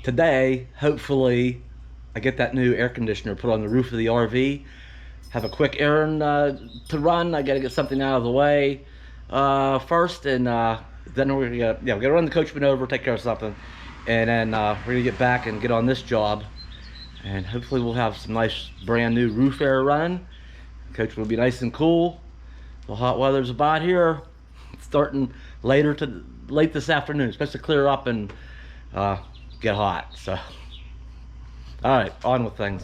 today, hopefully, I get that new air conditioner put on the roof of the RV. Have a quick errand to run. I got to get something out of the way first, and then we're gonna run the coachman over, take care of something, and then we're gonna get back and get on this job, and hopefully we'll have some nice brand new roof air running. Coach will be nice and cool. The hot weather's about here. It's starting late this afternoon. It's supposed to clear up and get hot. So, all right, on with things.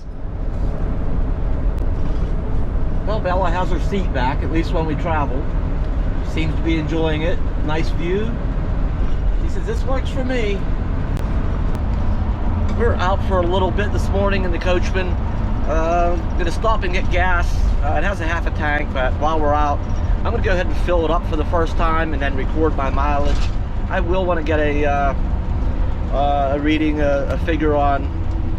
Well, Bella has her seat back, at least when we travel. Seems to be enjoying it. Nice view. She says, this works for me. We're out for a little bit this morning in the coachman. Gonna stop and get gas. It has a half a tank, but while we're out, I'm gonna go ahead and fill it up for the first time and then record my mileage. I will want to get a reading, a figure on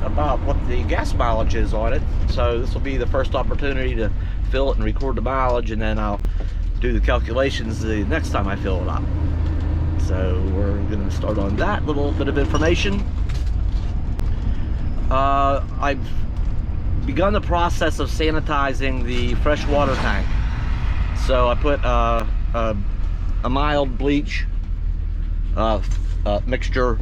about what the gas mileage is on it. So this will be the first opportunity to fill it and record the mileage, and then I'll do the calculations the next time I fill it up. So we're going to start on that little bit of information. I've begun the process of sanitizing the fresh water tank. So I put a mild bleach mixture.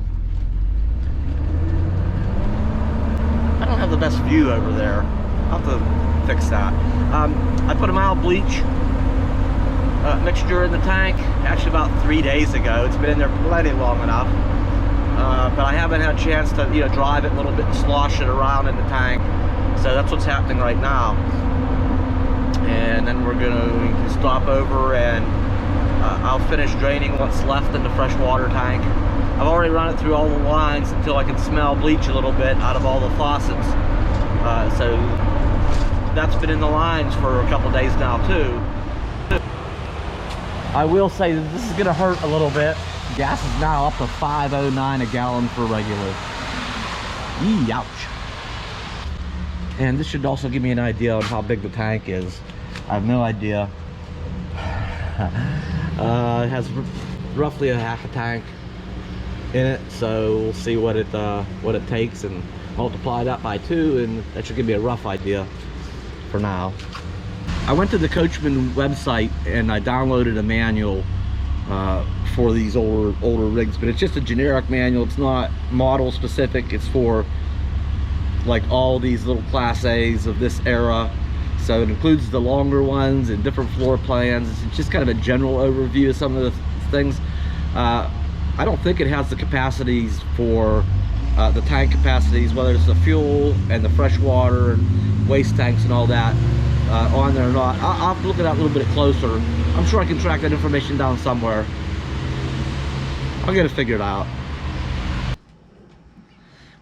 I don't have the best view over there. I'll have to fix that. I put a mild bleach mixture in the tank actually about 3 days ago. It's been in there plenty long enough, but I haven't had a chance to drive it a little bit and slosh it around in the tank. So that's what's happening right now. And then we're going to stop over and I'll finish draining what's left in the fresh water tank. I've already run it through all the lines until I can smell bleach a little bit out of all the faucets. So that's been in the lines for a couple days now too. I will say that this is going to hurt a little bit. Gas is now up to $5.09 a gallon for regular. Yee, ouch. And this should also give me an idea on how big the tank is. I have no idea. It has roughly a half a tank in it, so we'll see what it takes and multiply that by 2, and that should give me a rough idea for now. I went to the Coachman website and I downloaded a manual for these older rigs, but it's just a generic manual. It's not model specific. It's for like all these little Class A's of this era. So it includes the longer ones and different floor plans. It's just kind of a general overview of some of the things. I don't think it has the capacities for the tank capacities, whether it's the fuel and the fresh water and waste tanks and all that on there or not. I'll have to look at that a little bit closer. I'm sure I can track that information down somewhere. I'll get it figured out.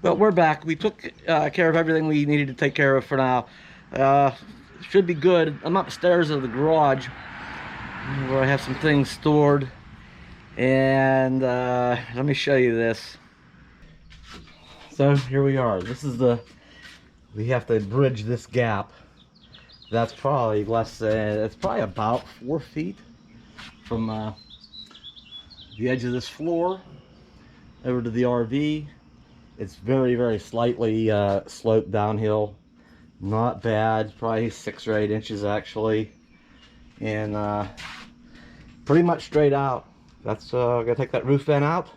But we're back. We took care of everything we needed to take care of for now. Should be good. I'm upstairs in the garage where I have some things stored, and let me show you this. So here we are. This is we have to bridge this gap. That's probably less than, it's probably about 4 feet from the edge of this floor over to the RV. It's very, very slightly sloped downhill. Not bad, probably 6 or 8 inches actually, and pretty much straight out. That's gonna take that roof vent out,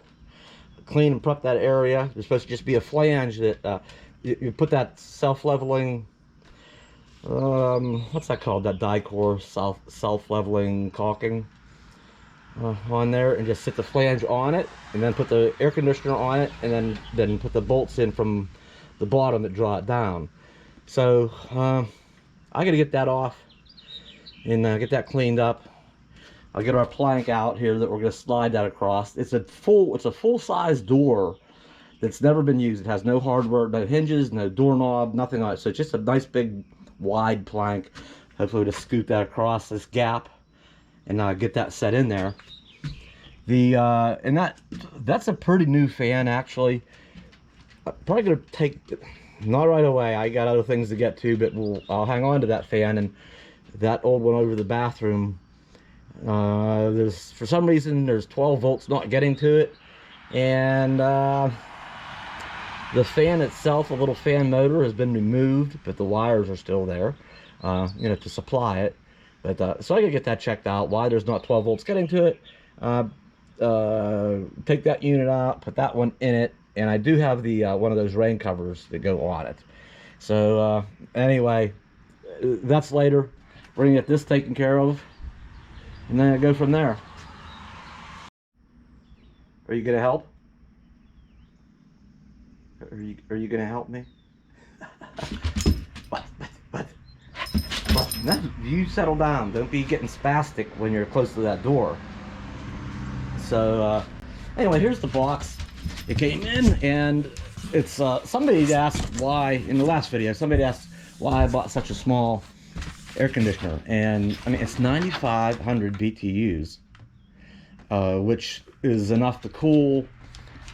clean and prep that area. There's supposed to just be a flange that you put that self-leveling, what's that called, that die-core self-leveling caulking on there, and just sit the flange on it, and then put the air conditioner on it, and then put the bolts in from the bottom that draw it down. So I gotta get that off and get that cleaned up. I'll get our plank out here that we're gonna slide that across. It's a full-size door that's never been used. It has no hardware, no hinges, no doorknob, nothing like it. So it's just a nice big wide plank. Hopefully we'll just scoot that across this gap and get that set in there. And that's a pretty new fan actually. I'm probably gonna take, not right away, I got other things to get to, but I'll hang on to that fan. And that old one over the bathroom, for some reason there's 12 volts not getting to it, and The fan itself, a little fan motor, has been removed, but the wires are still there, you know, to supply it. But so I gotta get that checked out. Why there's not 12 volts getting to it? Take that unit out, put that one in it, and I do have the one of those rain covers that go on it. So anyway, that's later. We're gonna get this taken care of, and then I go from there. Are you gonna help? Are you gonna help me? What? No, you settle down. Don't be getting spastic when you're close to that door. So anyway, here's the box. It came in, and it's somebody asked why in the last video. Somebody asked why I bought such a small air conditioner, and I mean it's 9,500 BTUs, which is enough to cool.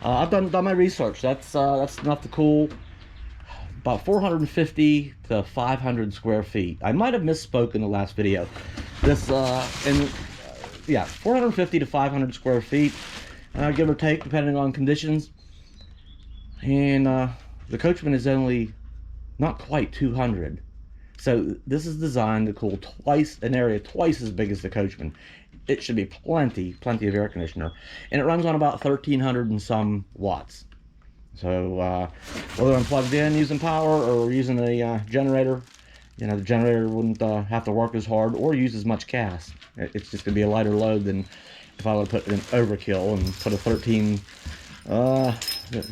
I've done my research. That's enough to cool about 450 to 500 square feet. I might have misspoke in the last video. This yeah, 450 to 500 square feet, give or take, depending on conditions. And the Coachman is only not quite 200. So this is designed to cool an area twice as big as the Coachman. It should be plenty of air conditioner, and it runs on about 1,300 and some watts. So whether I'm plugged in using power or using a generator, you know, the generator wouldn't have to work as hard or use as much gas. It's just gonna be a lighter load than if I would put an overkill and put a 13. The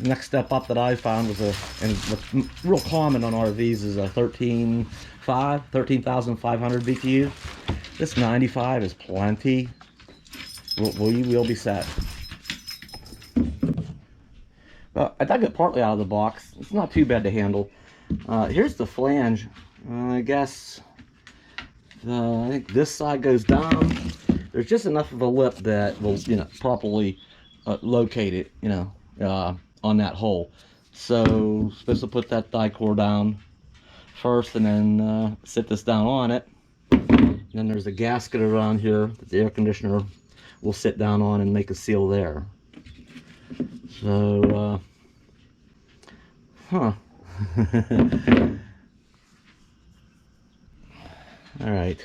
next step up that I found was and what's real common on RVs is a 13,500 BTU. This 95 is plenty. We'll be set. Well, I dug it partly out of the box. It's not too bad to handle. Here's the flange. I guess I think this side goes down. There's just enough of a lip that will, you know, properly locate it, you know, on that hole. So supposed to put that die core down first, and then sit this down on it. And then there's a gasket around here that the air conditioner will sit down on and make a seal there. So all right,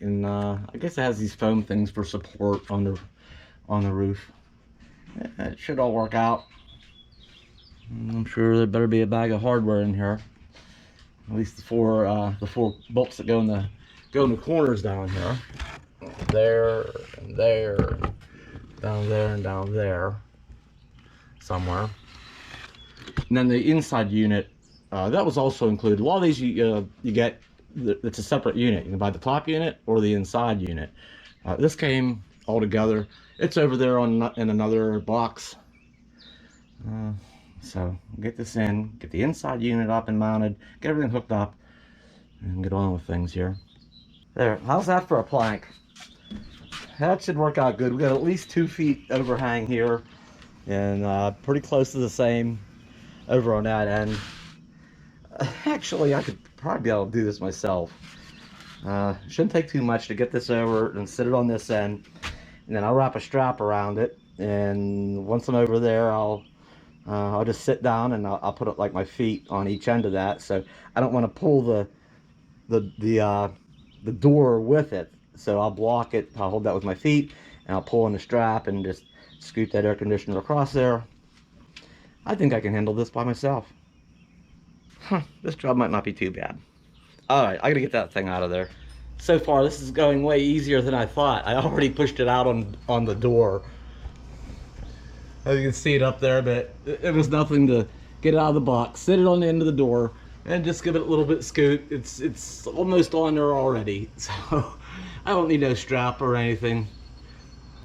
and I guess it has these foam things for support on the roof. It should all work out. I'm sure there better be a bag of hardware in here. At least the four bolts that go in the corners down here. There and there, down there and down there, somewhere. And then the inside unit, that was also included. A lot of these you get, it's a separate unit. You can buy the top unit or the inside unit. This came all together. It's over there in another box. So get this in, get the inside unit up and mounted, get everything hooked up, and get on with things here. There, how's that for a plank? That should work out good. We got at least 2 feet overhang here, and pretty close to the same over on that end. Actually, I could probably be able to do this myself. Shouldn't take too much to get this over and sit it on this end, and then I'll wrap a strap around it. And once I'm over there, I'll just sit down and I'll put it like my feet on each end of that. So I don't want to pull the door with it. So I'll block it. I'll hold that with my feet, and I'll pull on the strap and just scoot that air conditioner across there. I think I can handle this by myself. This job might not be too bad. Alright, I gotta get that thing out of there. So far, this is going way easier than I thought. I already pushed it out on the door. As you can see it up there, but it was nothing to get it out of the box, sit it on the end of the door, and just give it a little bit of scoot. It's almost on there already, so I don't need no strap or anything.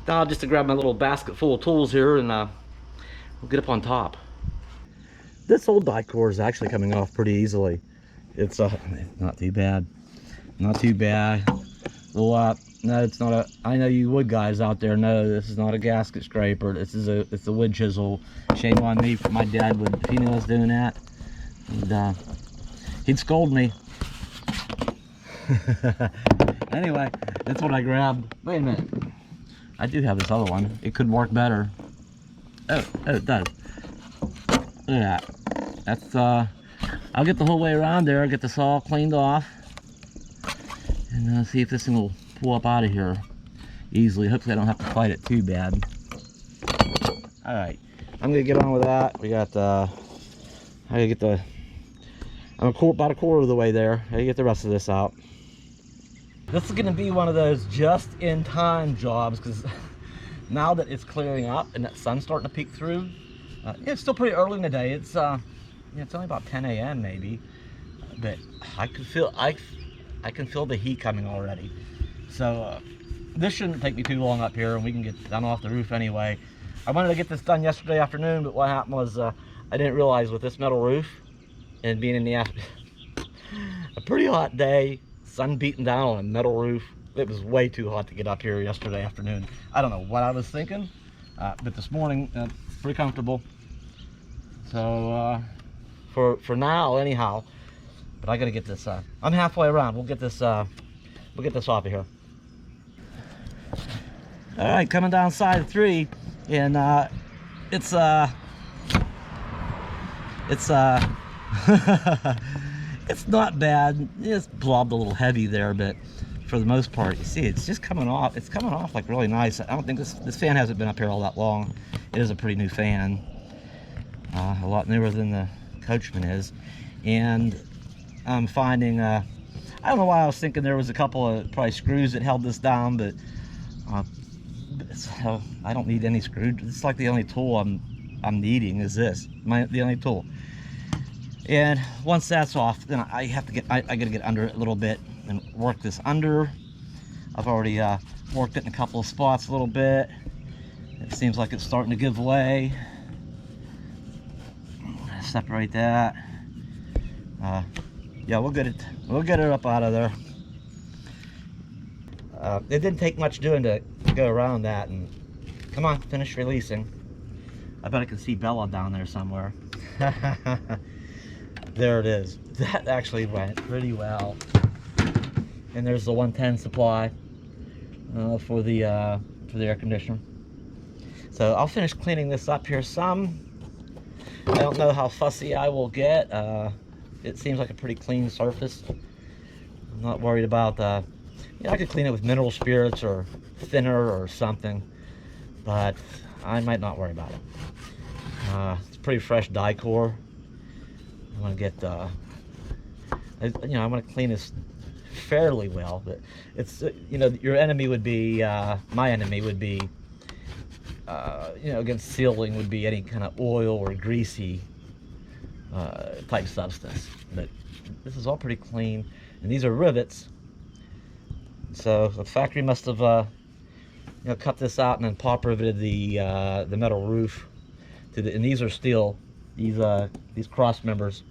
Now just to grab my little basket full of tools here, and we'll get up on top. This old die core is actually coming off pretty easily. It's not too bad. Not too bad. Well, no, it's not a. I know you wood guys out there know this is not a gasket scraper. It's a wood chisel. Shame on me. My dad would, if he knew I was doing that, he'd scold me. Anyway, that's what I grabbed. Wait a minute. I do have this other one. It could work better. Oh, it does. Look at that. That's, I'll get the whole way around there, get this all cleaned off, and see if this thing will pull up out of here easily. Hopefully I don't have to fight it too bad. Alright, I'm gonna get on with that. We got, I gotta get the, I'm about a quarter of the way there. I gotta get the rest of this out. This is gonna be one of those just-in-time jobs, because now that it's clearing up and that sun's starting to peek through, it's still pretty early in the day. It's it's only about 10 a.m. maybe, but I can feel the heat coming already. So this shouldn't take me too long up here, and we can get done off the roof anyway. I wanted to get this done yesterday afternoon, but what happened was I didn't realize with this metal roof and being in the a pretty hot day, sun beating down on a metal roof, it was way too hot to get up here yesterday afternoon. I don't know what I was thinking, but this morning, pretty comfortable. So for now, anyhow. But I gotta get this. I'm halfway around. We'll get this off of here. All right, coming down side 3, and it's it's not bad. It's blobbed a little heavy there, but for the most part, you see, it's just coming off. It's coming off like really nice. I don't think this fan hasn't been up here all that long. It is a pretty new fan, a lot newer than the Coachman is, and I'm finding. I don't know why I was thinking there was a couple of probably screws that held this down, but I don't need any screws. It's like the only tool I'm needing is this, the only tool. And once that's off, then I gotta get under it a little bit and work this under. I've already worked it in a couple of spots a little bit. It seems like it's starting to give way. Separate that. Yeah, we'll get it up out of there. It didn't take much doing to go around that, and come on, finish releasing. I bet I can see Bella down there somewhere. There it is. That actually went pretty well. And there's the 110 supply for the air conditioner. So I'll finish cleaning this up here some. I don't know how fussy I will get. It seems like a pretty clean surface. I'm not worried about I could clean it with mineral spirits or thinner or something, but I might not worry about it. It's pretty fresh die core. I want to get I want to clean this fairly well, but it's your enemy would be my enemy would be against sealing would be any kind of oil or greasy type substance. But this is all pretty clean, and these are rivets, so the factory must have cut this out and then pop riveted the metal roof to the, and these are steel. These cross members,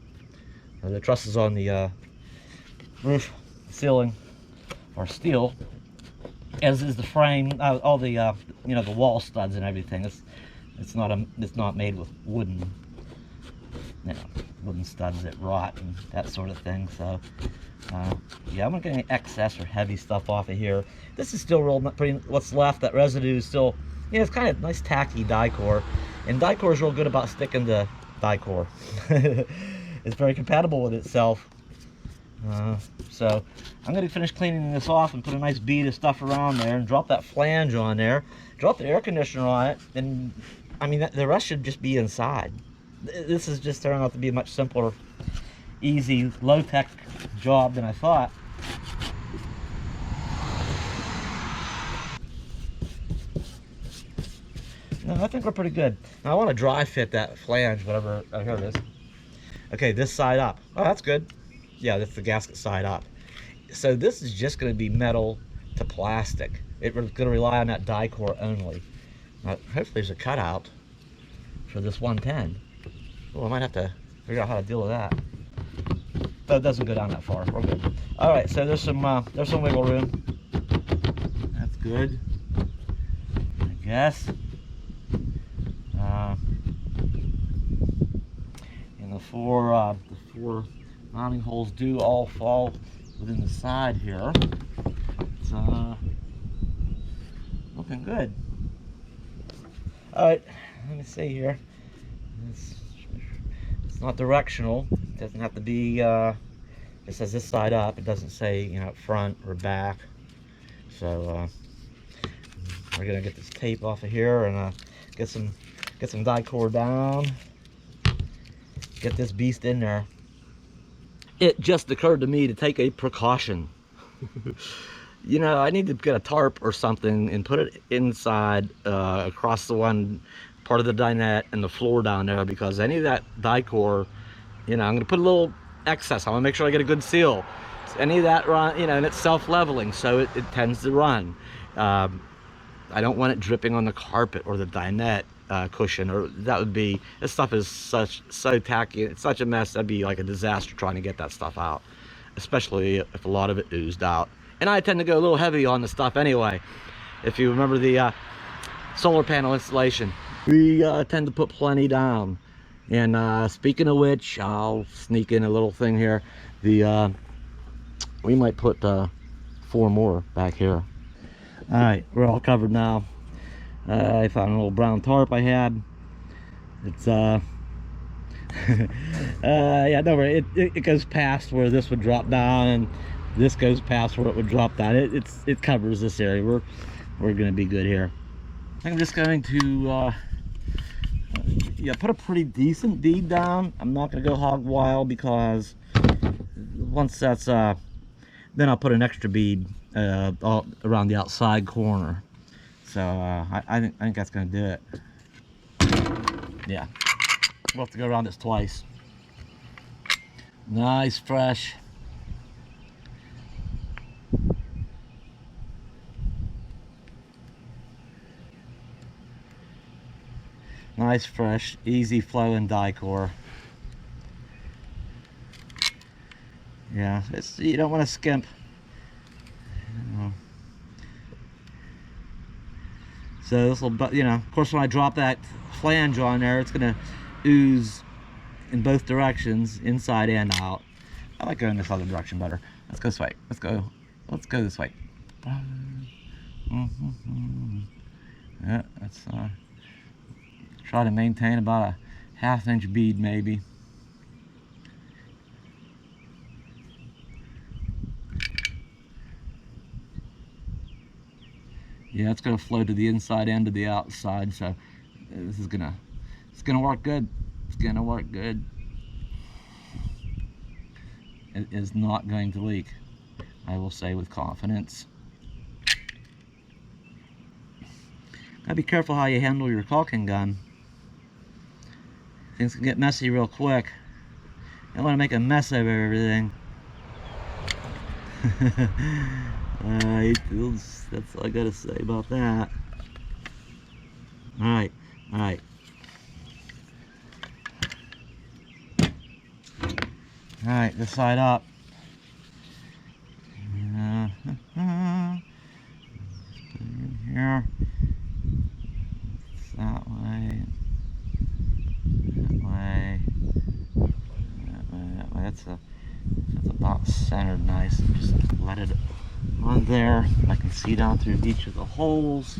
the trusses on the roof ceiling are steel, as is the frame. All the the wall studs and everything. It's not made with wooden studs that rot and that sort of thing. So yeah, I'm not getting any excess or heavy stuff off of here. This is still real pretty. What's left, that residue is still, it's kind of nice tacky die core, and die core is real good about sticking to die core. It's very compatible with itself. So I'm going to finish cleaning this off and put a nice bead of stuff around there and drop that flange on there, drop the air conditioner on it, and I mean the rest should just be inside. This is just turning out to be a much simpler, easy, low-tech job than I thought. No, I think we're pretty good. Now I want to dry fit that flange, whatever. Oh, here it is. Okay, this side up. Oh, that's good. Yeah, that's the gasket side up. So this is just going to be metal to plastic. It's going to rely on that die core only. Now, hopefully there's a cutout for this 110. Oh, I might have to figure out how to deal with that. But it doesn't go down that far. We're good. All right, so there's some wiggle room. That's good, I guess. And the four mounting holes do all fall within the side here. It's looking good. All right, let me see here. It's not directional. It doesn't have to be, it says this side up. It doesn't say, you know, front or back. So we're gonna get this tape off of here and get some die cord down. Get this beast in there. It just occurred to me to take a precaution. You know, I need to get a tarp or something and put it inside across the one part of the dinette and the floor down there, because any of that die core, you know, I'm gonna put a little excess. I want to make sure I get a good seal. Any of that run, you know, and it's self-leveling, so it tends to run. I don't want it dripping on the carpet or the dinette cushion, or that would be, this stuff is so tacky, it's such a mess. That'd be like a disaster trying to get that stuff out, especially if a lot of it oozed out. And I tend to go a little heavy on the stuff anyway. If you remember the solar panel installation, we tend to put plenty down. And speaking of which, I'll sneak in a little thing here. We might put 4 more back here. All right, we're all covered now. I found a little brown tarp I had. It's yeah, no, it goes past where this would drop down, and this goes past where it would drop down. It covers this area. We're gonna be good here. I'm just going to yeah, put a pretty decent bead down. I'm not gonna go hog wild, because once that's then I'll put an extra bead all around the outside corner. So I think that's gonna do it. Yeah, we'll have to go around this twice. Nice fresh. Nice fresh, easy flowing die core. Yeah, you don't want to skimp. So this will, you know, of course, when I drop that flange on there, it's gonna ooze in both directions, inside and out. I like going this other direction better. Let's go this way. Let's go this way. Yeah, let's try to maintain about a 1/2 inch bead, maybe. Yeah, it's gonna flow to the inside and to the outside, so this is gonna, it's gonna work good. It's gonna work good. It is not going to leak, I will say with confidence. Gotta be careful how you handle your caulking gun. Things can get messy real quick. You don't want to make a mess of everything. Alright, that's all I gotta say about that. Alright, alright. Alright, this side up. Put it in here. It's that way. That way. That way, that way. That's about centered nice. Just let it on there. I can see down through each of the holes.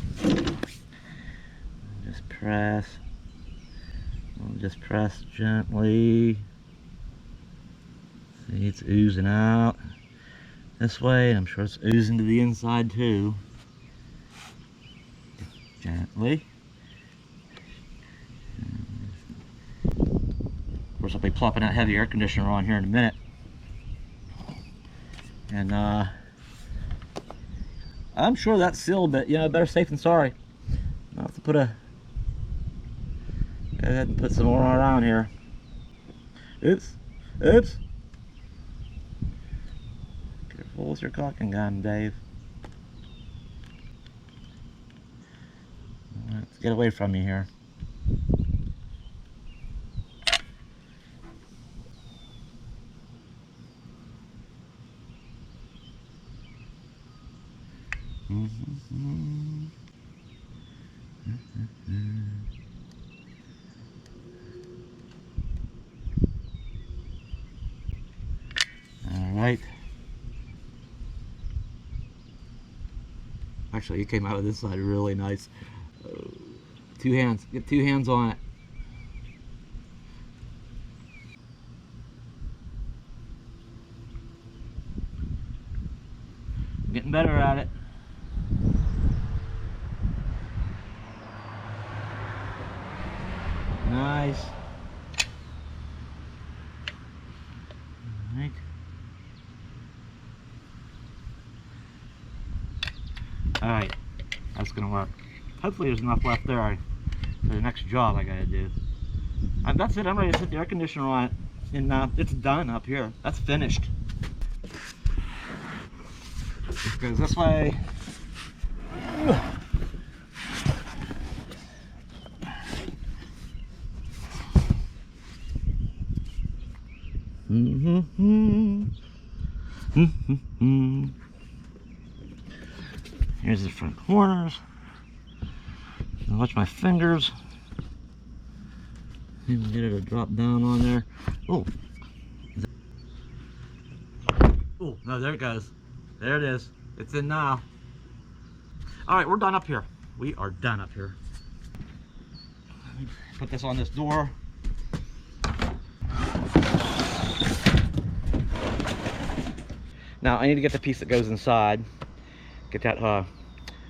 Just press. Just press gently. See, it's oozing out this way, and I'm sure it's oozing to the inside too. Gently. Of course, I'll be plopping that heavy air conditioner on here in a minute. And I'm sure that's sealed, but you know, better safe than sorry. I'll have to go ahead and put some more around here. Oops, oops. Careful with your caulking gun, Dave. Let's get away from you here. All right. Actually, it came out of this side really nice. two hands. Get two hands on it. I'm getting better at it. Nice. All right. All right, that's gonna work. Hopefully there's enough left there for the next job I gotta do. That's it, I'm ready to set the air conditioner on it. And it's done up here. That's finished. It goes this way. Here's the front corners. Watch my fingers. Even get it to drop down on there. Oh. Oh, no, there it goes. There it is. It's in now. All right, we're done up here. We are done up here. Put this on this door. Now I need to get the piece that goes inside. Get that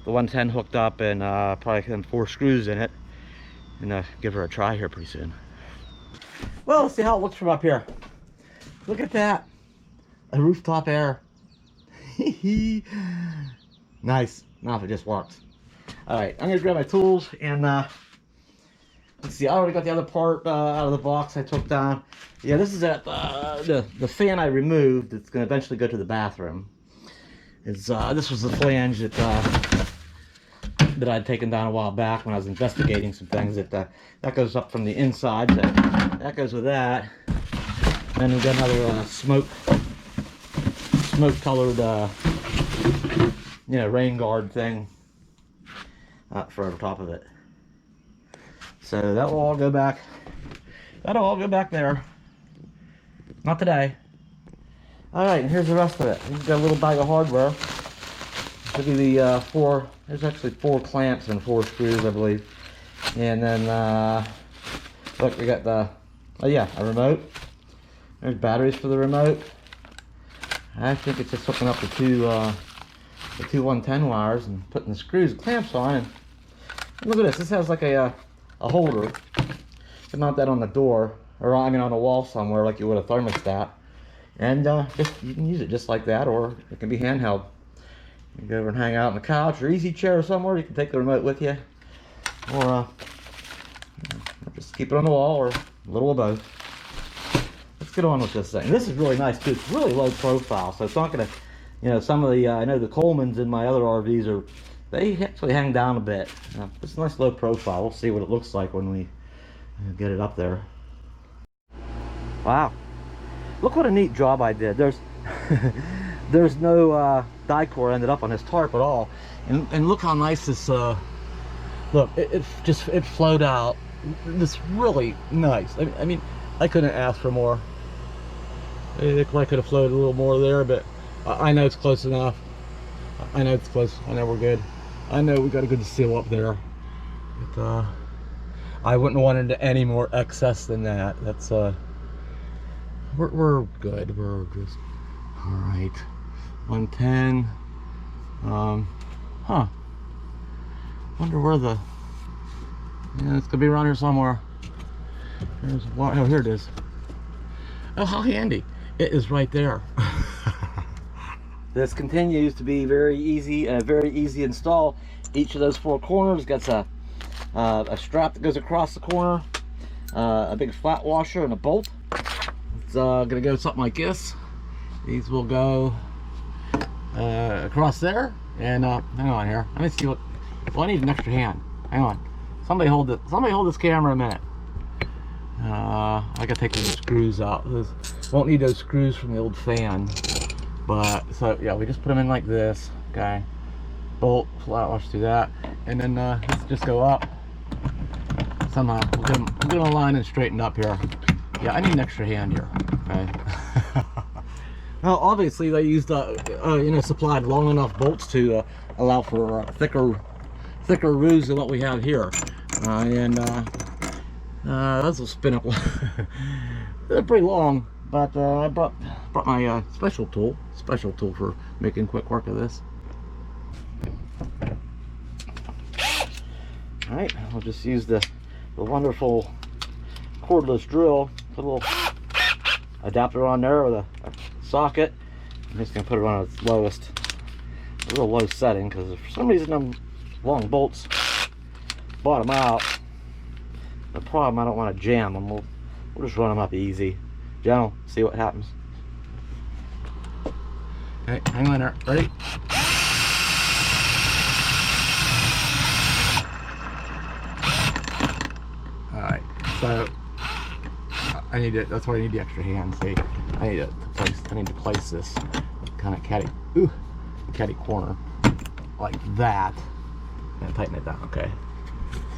the 110 hooked up and probably then 4 screws in it, and give her a try here pretty soon. Well, let's see how it looks from up here. Look at that, a rooftop air. Nice. Now if it just works. All right, I'm gonna grab my tools and let's see. I already got the other part out of the box I took down. Yeah, this is the fan I removed. It's gonna eventually go to the bathroom. It's this was the flange that I'd taken down a while back when I was investigating some things. That goes up from the inside. So that goes with that. Then we got another smoke colored rain guard thing for over top of it. So that will all go back. That'll all go back there. Not today. All right, and here's the rest of it. We've got a little bag of hardware. Should be the 4. There's actually 4 clamps and 4 screws, I believe. And then look, we got the a remote. There's batteries for the remote. I think it's just hooking up the two 110 wires and putting the screws and clamps on. And look at this. This has like a holder. You mount that on the door, or I mean on the wall somewhere, like you would a thermostat. And you can use it just like that, or it can be handheld. You can go over and hang out on the couch or easy chair somewhere. You can take the remote with you, or just keep it on the wall, or a little of both. Let's get on with this thing. This is really nice too. It's really low profile, so it's not gonna, some of the I know the Colemans in my other RVs they actually hang down a bit. It's a nice low profile. We'll see what it looks like when we get it up there. Wow. Look what a neat job I did. There's there's no die-core ended up on this tarp at all, and look how nice this look. It flowed out. It's really nice. I mean I couldn't ask for more. I could have flowed a little more there, but I know it's close enough. I know it's close. I know we're good. I know we got a good seal up there, but I wouldn't want into any more excess than that. That's we're good. We're just all right. 110. Wonder where the it's gonna be around here somewhere. There's one. Oh, here it is. Oh, how handy! It is right there. This continues to be very easy install. Each of those 4 corners gets a strap that goes across the corner, a big flat washer, and a bolt. It's gonna go something like this. These will go across there, and hang on here. Let me see what. Well, I need an extra hand. Hang on. Somebody hold it. Somebody hold this camera a minute. I gotta take these screws out. Won't need those screws from the old fan. But so yeah, we just put them in like this. Okay. Bolt, flat wash through that, and then let's just go up. Somehow we'll get them aligned and straightened up here. Yeah, I need an extra hand here. Okay. Well, obviously they used supplied long enough bolts to allow for thicker roofs than what we have here. Those will spin up. They're pretty long, but I brought my special tool for making quick work of this. All right, I'll just use the wonderful cordless drill. Put a little adapter on there with a socket. I'm just gonna put it on its lowest, a real low setting, because for some reason them long bolts bottom out. The problem, I don't want to jam them. We'll just run them up easy. Gentle, see what happens. Okay, hang on there. Ready? Alright, so I need it. That's why I need the extra hand. See, I need to place this kind of catty corner like that, and tighten it down. Okay,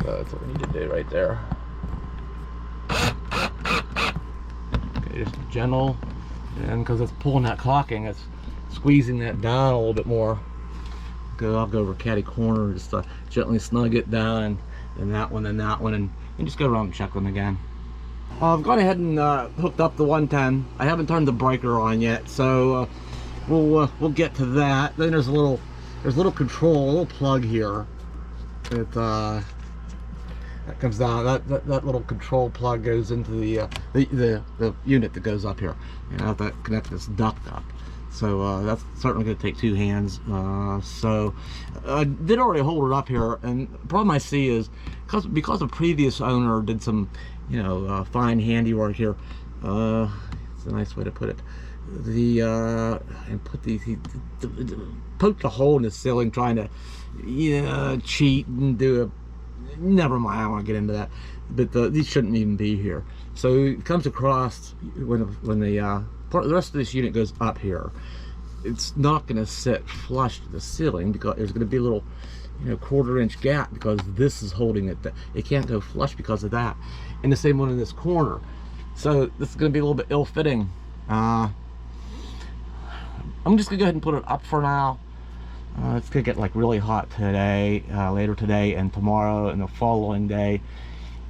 so that's what we need to do right there. Okay, just gentle, and because it's pulling that caulking, it's squeezing that down a little bit more. I'll go over catty corner, just gently snug it down, and that one, and that one, and just go around and check them again. I've gone ahead and hooked up the 110. I haven't turned the breaker on yet, so we'll get to that. Then there's a little control, a little plug here that comes down. That little control plug goes into the unit that goes up here, and I have to connect this duct up. So that's certainly going to take two hands. So I did already hold it up here, and the problem I see is because the previous owner did some, fine handiwork here. It's a nice way to put it. He poked a hole in the ceiling trying to cheat and do a. Never mind, I don't want to get into that. But these shouldn't even be here. So it comes across when the rest of this unit goes up here. It's not going to sit flush to the ceiling because there's going to be a little, 1/4 inch gap, because this is holding it. It can't go flush because of that. And the same one in this corner. So this is going to be a little bit ill-fitting. I'm just going to go ahead and put it up for now. It's going to get like really hot today, later today, and tomorrow, and the following day.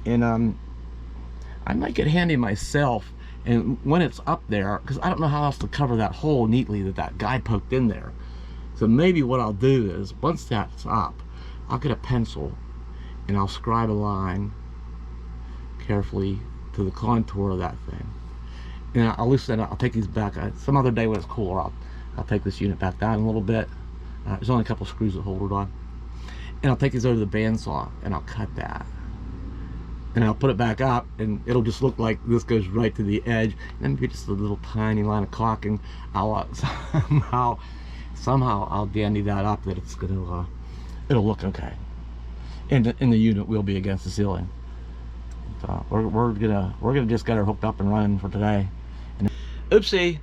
And I might get handy myself. And when it's up there, because I don't know how else to cover that hole neatly that guy poked in there. So maybe what I'll do is, once that's up, I'll get a pencil and I'll scribe a line carefully to the contour of that thing. And I'll loosen it up. I'll take these back. Some other day when it's cooler, I'll take this unit back down a little bit. There's only a couple screws that hold it on. And I'll take these over to the bandsaw and I'll cut that. And I'll put it back up, and it'll just look like this goes right to the edge, and then maybe just a little tiny line of caulking. I'll somehow I'll dandy that up that it's gonna it'll look okay, and the unit will be against the ceiling. So we're gonna just get her hooked up and running for today. And oopsie,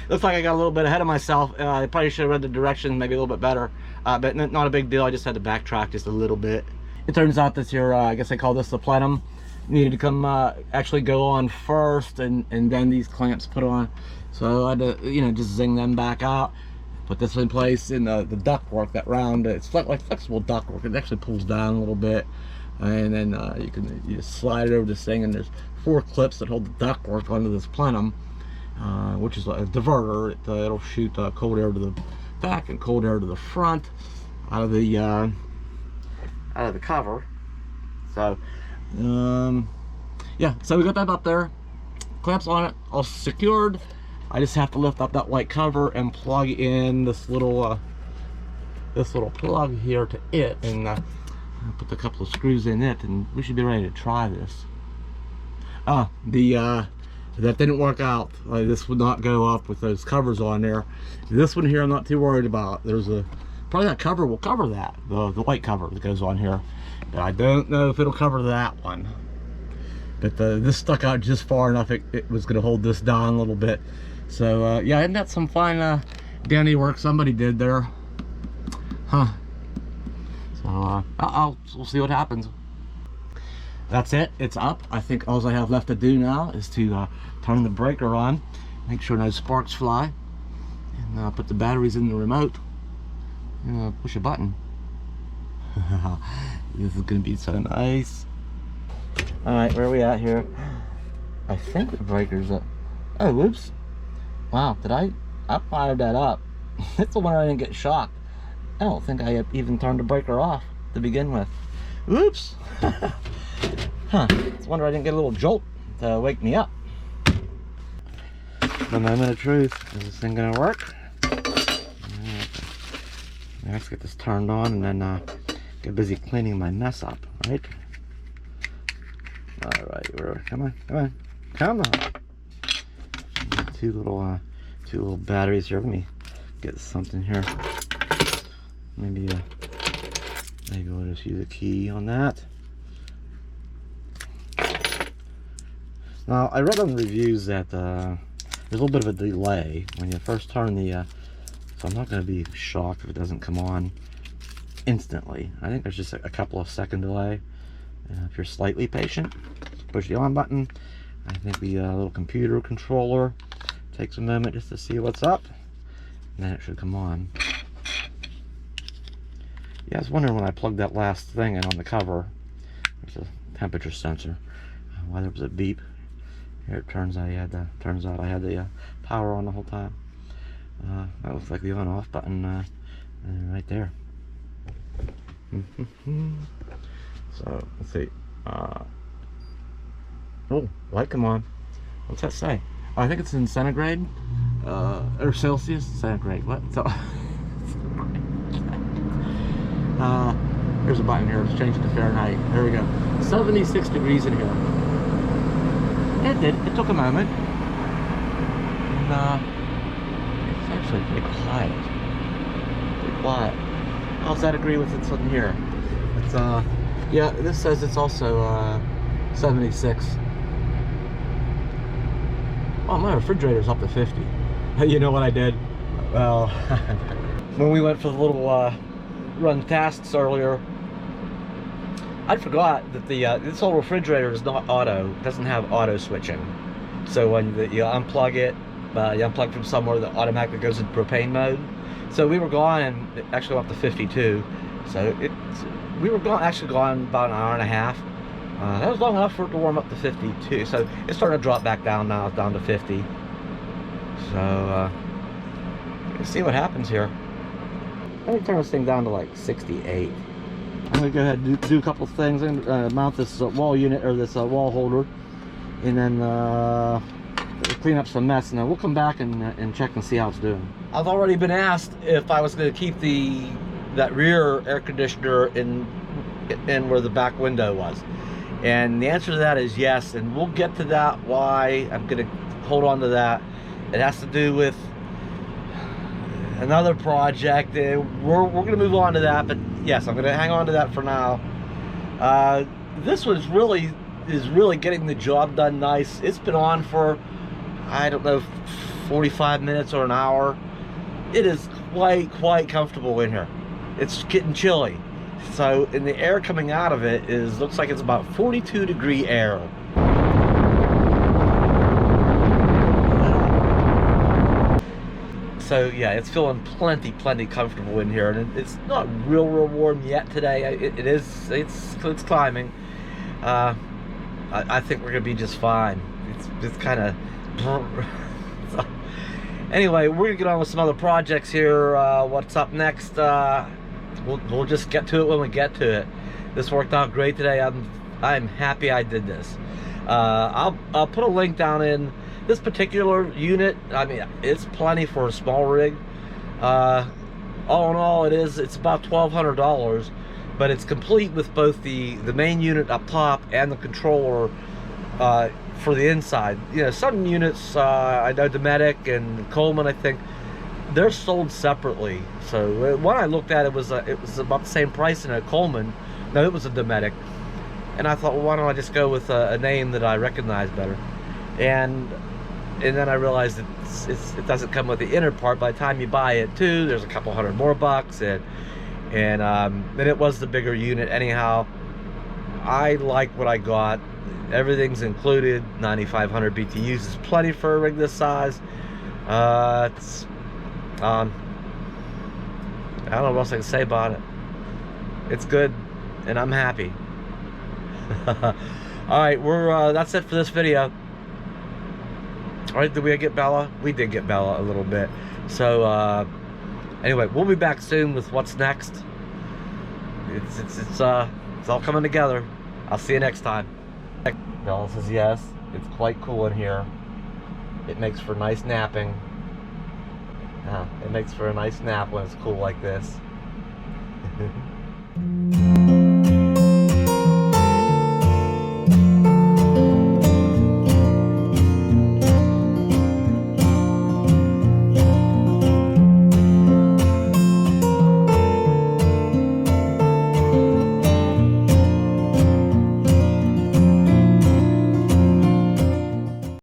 looks like I got a little bit ahead of myself. I probably should have read the directions maybe a little bit better, but not a big deal. I just had to backtrack just a little bit. It turns out this here, I guess they call this the plenum, needed to come actually go on first, and then these clamps put on. So I had to, just zing them back out, put this in place, in the ductwork, that round, it's like flexible ductwork. It actually pulls down a little bit, and then you just slide it over this thing, and there's 4 clips that hold the ductwork onto this plenum, which is a diverter. It'll shoot cold air to the back and cold air to the front out of the cover. So yeah, so we got that up there, clamps on it, all secured. I just have to lift up that white cover and plug in this little plug here to it, and put a couple of screws in it, and we should be ready to try this. That didn't work out. This would not go up with those covers on there. This one here I'm not too worried about. There's probably that cover will cover that, the white cover that goes on here, but I don't know if it'll cover that one. But this stuck out just far enough, it was going to hold this down a little bit. So yeah, isn't that some fine dandy work somebody did there, huh? So we'll see what happens. That's it, it's up. I think all I have left to do now is to turn the breaker on, make sure no sparks fly, and put the batteries in the remote, push a button. This is gonna be so nice. All right, where are we at here? I think the breaker's up. Oh, whoops. Wow, I fired that up. That's the one I didn't get shocked. I don't think I even turned the breaker off to begin with. Whoops. Huh, it's a wonder I didn't get a little jolt to wake me up. The moment of truth. Is this thing gonna work? Let's get this turned on and then get busy cleaning my mess up, right? All right, come on. Two little batteries here. Let me get something here. Maybe we'll just use a key on that. Now, I read on the reviews that there's a little bit of a delay when you first turn the. So I'm not going to be shocked if it doesn't come on instantly. I think there's just a couple of second delay. If you're slightly patient, push the on button. I think the little computer controller takes a moment just to see what's up, and then it should come on. Yeah, I was wondering when I plugged that last thing in on the cover. There's a temperature sensor. Why there was a beep. Here it turns out I had the power on the whole time. That looks like the on-off button right there. So let's see. Oh, light come on. What's that say? Oh, I think it's in centigrade or Celsius. Centigrade. What? So, here's a button here. Let's change it to Fahrenheit. There we go. 76 degrees in here. It did. It took a moment. And, it's actually pretty quiet. Pretty quiet. How does that agree with what's in here? It's yeah. This says it's also 76. Oh, my refrigerator's up to 50. You know what I did? Well, when we went for the little run tasks earlier, I forgot that the this whole refrigerator is not auto. It doesn't have auto switching. So when you unplug it, you unplug from somewhere that automatically goes in propane mode. So we were gone, and it actually went up to 52. So we were actually gone about an hour and a half. That was long enough for it to warm up to 52. So it's starting to drop back down now. It's down to 50. So let's see what happens here. Let me turn this thing down to like 68. I'm gonna go ahead and do a couple of things and mount this wall unit or this wall holder, and then clean up some mess, and then we'll come back and check and see how it's doing. I've already been asked if I was going to keep that rear air conditioner in where the back window was, and the answer to that is yes. And we'll get to that. Why I'm going to hold on to that. It has to do with another project. We're going to move on to that, but yes, I'm going to hang on to that for now. This is really getting the job done nice. It's been on for, I don't know, 45 minutes or an hour. It is quite comfortable in here. It's getting chilly, so and the air coming out of it looks like it's about 42 degree air. So yeah, it's feeling plenty comfortable in here, and it's not real warm yet today. It's climbing. I think we're gonna be just fine. It's kind of so, anyway, we're gonna get on with some other projects here. What's up next? We'll just get to it when we get to it. This worked out great today. I'm happy I did this. I'll put a link down in this particular unit. I mean, it's plenty for a small rig. All in all, it's about $1,200, but it's complete with both the main unit up top and the controller for the inside. You know, some units, I know Dometic and Coleman, I think they're sold separately. So when I looked at it, was about the same price in a Coleman. No, it was a Dometic, and I thought, well, why don't I just go with a name that I recognize better? And then I realized it doesn't come with the inner part. By the time you buy it too, there's a couple $100 more, and then it was the bigger unit. Anyhow, I like what I got. Everything's included. 9,500 BTUs is plenty for a rig this size. I don't know what else I can say about it. It's good. and I'm happy. Alright, we're that's it for this video. Alright, did we get Bella? We did get Bella a little bit. So anyway, we'll be back soon with what's next. It's all coming together. I'll see you next time. Bella says yes. It's quite cool in here. It makes for nice napping. It makes for a nice nap when it's cool like this.